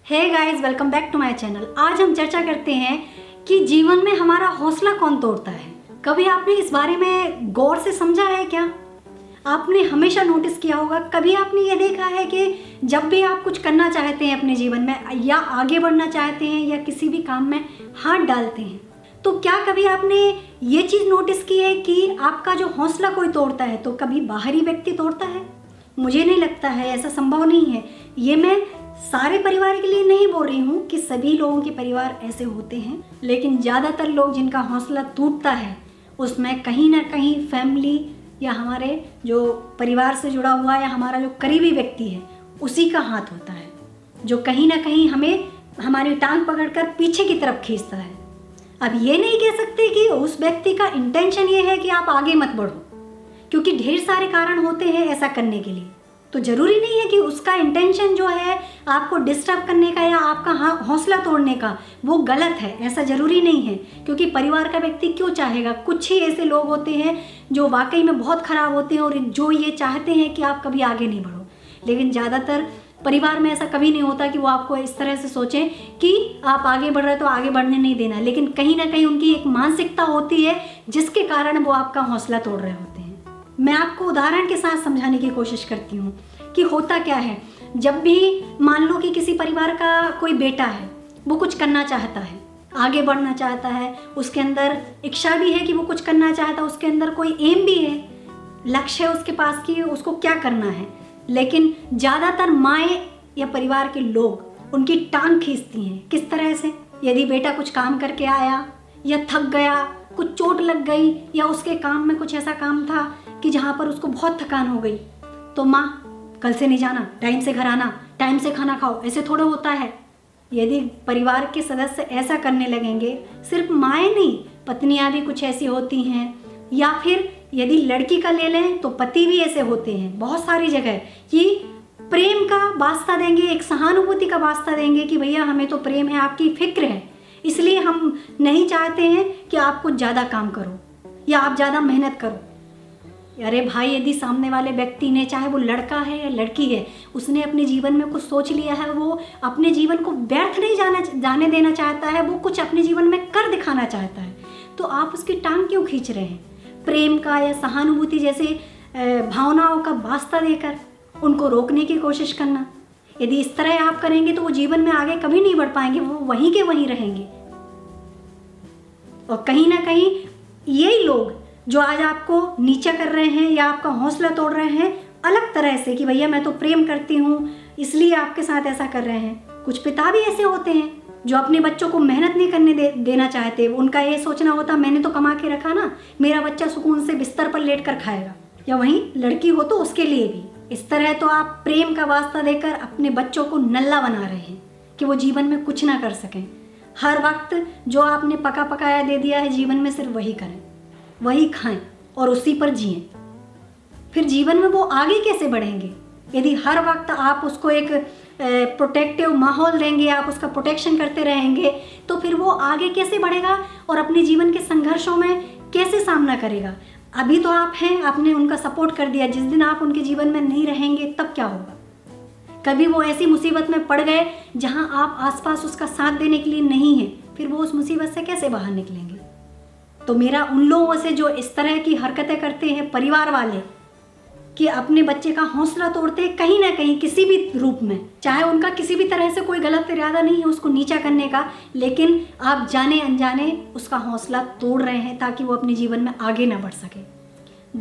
Hey guys, welcome back to my channel. आज हम चर्चा करते हैं कि जीवन में हमारा हौसला कौन तोड़ता है। कभी आपने इस बारे में गौर से समझा है क्या? आपने हमेशा नोटिस किया होगा, कभी आपने ये देखा है कि जब भी आप कुछ करना चाहते हैं अपने जीवन में या आगे बढ़ना चाहते हैं या किसी भी काम में हाथ डालते हैं, तो क्या कभी आपने ये चीज़ नोटिस की है कि आपका जो हौसला कोई तोड़ता है तो कभी बाहरी व्यक्ति तोड़ता है? मुझे नहीं लगता है, ऐसा संभव नहीं है। ये मैं सारे परिवार के लिए नहीं बोल रही हूँ कि सभी लोगों के परिवार ऐसे होते हैं, लेकिन ज़्यादातर लोग जिनका हौसला टूटता है उसमें कहीं ना कहीं फैमिली या हमारे जो परिवार से जुड़ा हुआ या हमारा जो करीबी व्यक्ति है उसी का हाथ होता है, जो कहीं ना कहीं हमें हमारी टांग पकड़कर पीछे की तरफ खींचता है। अब ये नहीं कह सकते कि उस व्यक्ति का इंटेंशन ये है कि आप आगे मत बढ़ो, क्योंकि ढेर सारे कारण होते हैं ऐसा करने के लिए। तो ज़रूरी नहीं है कि उसका इंटेंशन जो है आपको डिस्टर्ब करने का या आपका हौसला तोड़ने का वो गलत है, ऐसा ज़रूरी नहीं है। क्योंकि परिवार का व्यक्ति क्यों चाहेगा? कुछ ही ऐसे लोग होते हैं जो वाकई में बहुत ख़राब होते हैं और जो ये चाहते हैं कि आप कभी आगे नहीं बढ़ो, लेकिन ज़्यादातर परिवार में ऐसा कभी नहीं होता कि वो आपको इस तरह से सोचें कि आप आगे बढ़ रहे हो तो आगे बढ़ने नहीं देना, लेकिन कहीं ना कहीं उनकी एक मानसिकता होती है जिसके कारण वो आपका हौसला तोड़ रहे होते हैं। मैं आपको उदाहरण के साथ समझाने की कोशिश करती हूँ कि होता क्या है। जब भी मान लो कि किसी परिवार का कोई बेटा है, वो कुछ करना चाहता है, आगे बढ़ना चाहता है, उसके अंदर इच्छा भी है कि वो कुछ करना चाहता है, उसके अंदर कोई एम भी है, लक्ष्य है उसके पास कि उसको क्या करना है, लेकिन ज़्यादातर माएँ या परिवार के लोग उनकी टांग खींचती हैं। किस तरह से? यदि बेटा कुछ काम करके आया या थक गया, कुछ चोट लग गई या उसके काम में कुछ ऐसा काम था कि जहाँ पर उसको बहुत थकान हो गई, तो माँ कल से नहीं जाना, टाइम से घर आना, टाइम से खाना खाओ, ऐसे थोड़ा होता है। यदि परिवार के सदस्य ऐसा करने लगेंगे, सिर्फ माएँ नहीं, पत्नियाँ भी कुछ ऐसी होती हैं, या फिर यदि लड़की का ले लें तो पति भी ऐसे होते हैं बहुत सारी जगह, कि प्रेम का वास्ता देंगे, एक सहानुभूति का वास्ता देंगे कि भैया हमें तो प्रेम है, आपकी फिक्र है, इसलिए हम नहीं चाहते हैं कि आप कुछ ज़्यादा काम करो या आप ज़्यादा मेहनत करो। अरे भाई, यदि सामने वाले व्यक्ति ने, चाहे वो लड़का है या लड़की है, उसने अपने जीवन में कुछ सोच लिया है, वो अपने जीवन को व्यर्थ नहीं जाने देना चाहता है, वो कुछ अपने जीवन में कर दिखाना चाहता है, तो आप उसकी टांग क्यों खींच रहे हैं? प्रेम का या सहानुभूति जैसे भावनाओं का वास्ता देकर उनको रोकने की कोशिश करना। यदि इस तरह आप करेंगे तो वो जीवन में आगे कभी नहीं बढ़ पाएंगे, वो वहीं के वहीं रहेंगे। और कहीं ना कहीं यही लोग जो आज आपको नीचा कर रहे हैं या आपका हौसला तोड़ रहे हैं अलग तरह से कि भैया मैं तो प्रेम करती हूँ इसलिए आपके साथ ऐसा कर रहे हैं। कुछ पिता भी ऐसे होते हैं जो अपने बच्चों को मेहनत नहीं करने देना चाहते। उनका ये सोचना होता, मैंने तो कमा के रखा ना, मेरा बच्चा सुकून से बिस्तर पर लेट कर खाएगा, या वहीं लड़की हो तो उसके लिए भी। इस तरह तो आप प्रेम का वास्ता देकर अपने बच्चों को नल्ला बना रहे हैं कि वो जीवन में कुछ ना कर सकें। हर वक्त जो आपने पका पकाया दे दिया है जीवन में सिर्फ वही करें, वही खाएं और उसी पर जिएं। फिर जीवन में वो आगे कैसे बढ़ेंगे? यदि हर वक्त आप उसको एक प्रोटेक्टिव माहौल देंगे, आप उसका प्रोटेक्शन करते रहेंगे, तो फिर वो आगे कैसे बढ़ेगा और अपने जीवन के संघर्षों में कैसे सामना करेगा? अभी तो आप हैं, आपने उनका सपोर्ट कर दिया, जिस दिन आप उनके जीवन में नहीं रहेंगे तब क्या होगा? कभी वो ऐसी मुसीबत में पड़ गए जहां आप आसपास उसका साथ देने के लिए नहीं हैं, फिर वो उस मुसीबत से कैसे बाहर निकलेंगे? तो मेरा उन लोगों से जो इस तरह की हरकतें करते हैं परिवार वाले, कि अपने बच्चे का हौसला तोड़ते हैं कहीं ना कहीं किसी भी रूप में, चाहे उनका किसी भी तरह से कोई गलत इरादा नहीं है उसको नीचा करने का, लेकिन आप जाने अनजाने उसका हौसला तोड़ रहे हैं ताकि वो अपने जीवन में आगे ना बढ़ सके।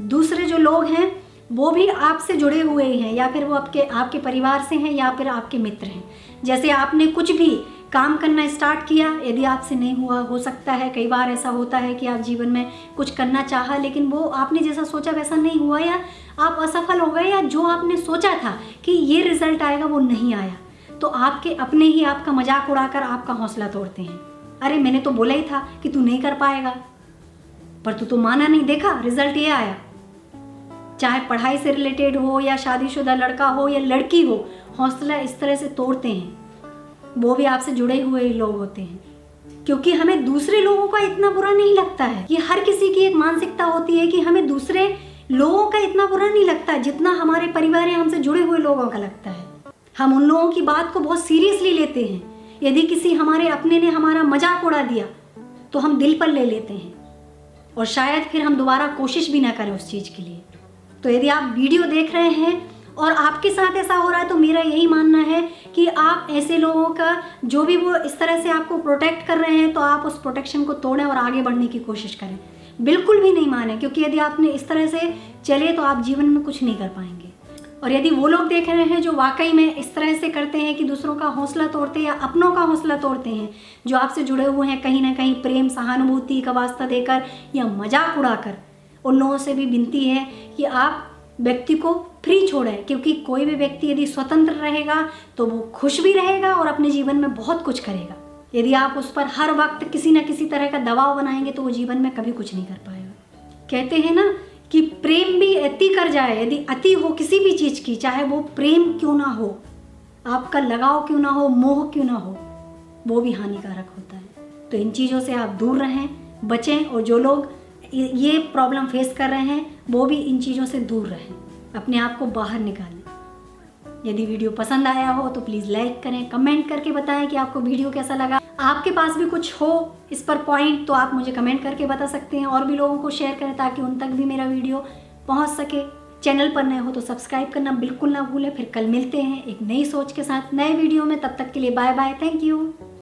दूसरे जो लोग हैं वो भी आपसे जुड़े हुए ही हैं, या फिर वो आपके परिवार से हैं या फिर आपके मित्र हैं। जैसे आपने कुछ भी काम करना स्टार्ट किया, यदि आपसे नहीं हुआ, हो सकता है कई बार ऐसा होता है कि आप जीवन में कुछ करना चाहा लेकिन वो आपने जैसा सोचा वैसा नहीं हुआ, या आप असफल हो गए, या जो आपने सोचा था कि ये रिजल्ट आएगा वो नहीं आया, तो आपके अपने ही आपका मजाक उड़ाकर आपका हौसला तोड़ते हैं। अरे मैंने तो बोला ही था कि तू नहीं कर पाएगा, पर तू तो माना नहीं, देखा रिजल्ट ये आया। चाहे पढ़ाई से रिलेटेड हो या शादीशुदा लड़का हो या लड़की हो, हौसला इस तरह से तोड़ते हैं, वो भी आपसे जुड़े हुए लोग होते हैं। क्योंकि हमें दूसरे लोगों का इतना बुरा नहीं लगता है, ये हर किसी की एक मानसिकता होती है कि हमें दूसरे लोगों का इतना बुरा नहीं लगता जितना हमारे परिवार या हमसे जुड़े हुए लोगों का लगता है। हम उन लोगों की बात को बहुत सीरियसली लेते हैं। यदि किसी हमारे अपने ने हमारा मजाक उड़ा दिया तो हम दिल पर ले लेते हैं और शायद फिर हम दोबारा कोशिश भी ना करें उस चीज़ के लिए। तो यदि आप वीडियो देख रहे हैं और आपके साथ ऐसा हो रहा है तो मेरा यही मानना है कि आप ऐसे लोगों का जो भी वो इस तरह से आपको प्रोटेक्ट कर रहे हैं तो आप उस प्रोटेक्शन को तोड़ें और आगे बढ़ने की कोशिश करें। बिल्कुल भी नहीं माने, क्योंकि यदि आपने इस तरह से चले तो आप जीवन में कुछ नहीं कर पाएंगे। और यदि वो लोग देख रहे हैं जो वाकई में इस तरह से करते हैं कि दूसरों का हौसला तोड़ते हैं या अपनों का हौसला तोड़ते हैं, जो आपसे जुड़े हुए हैं कहीं ना कहीं प्रेम सहानुभूति का वास्ता देकर या मजाक उड़ाकर, उन लोगों से भी विनती है कि आप व्यक्ति को फ्री छोड़ें। क्योंकि कोई भी व्यक्ति यदि स्वतंत्र रहेगा तो वो खुश भी रहेगा और अपने जीवन में बहुत कुछ करेगा। यदि आप उस पर हर वक्त किसी न किसी तरह का दबाव बनाएंगे तो वो जीवन में कभी कुछ नहीं कर पाएगा। कहते हैं ना कि प्रेम भी अति कर जाए, यदि अति हो किसी भी चीज़ की, चाहे वो प्रेम क्यों ना हो, आपका लगाव क्यों ना हो, मोह क्यों ना हो, वो भी हानिकारक होता है। तो इन चीज़ों से आप दूर रहें, बचें। और जो लोग ये प्रॉब्लम फेस कर रहे हैं वो भी इन चीज़ों से दूर रहें, अपने आप को बाहर निकालें। यदि वीडियो पसंद आया हो तो प्लीज़ लाइक करें, कमेंट करके बताएं कि आपको वीडियो कैसा लगा। आपके पास भी कुछ हो इस पर पॉइंट तो आप मुझे कमेंट करके बता सकते हैं, और भी लोगों को शेयर करें ताकि उन तक भी मेरा वीडियो पहुंच सके। चैनल पर नए हो तो सब्सक्राइब करना बिल्कुल ना भूलें। फिर कल मिलते हैं एक नई सोच के साथ नए वीडियो में। तब तक के लिए बाय बाय, थैंक यू।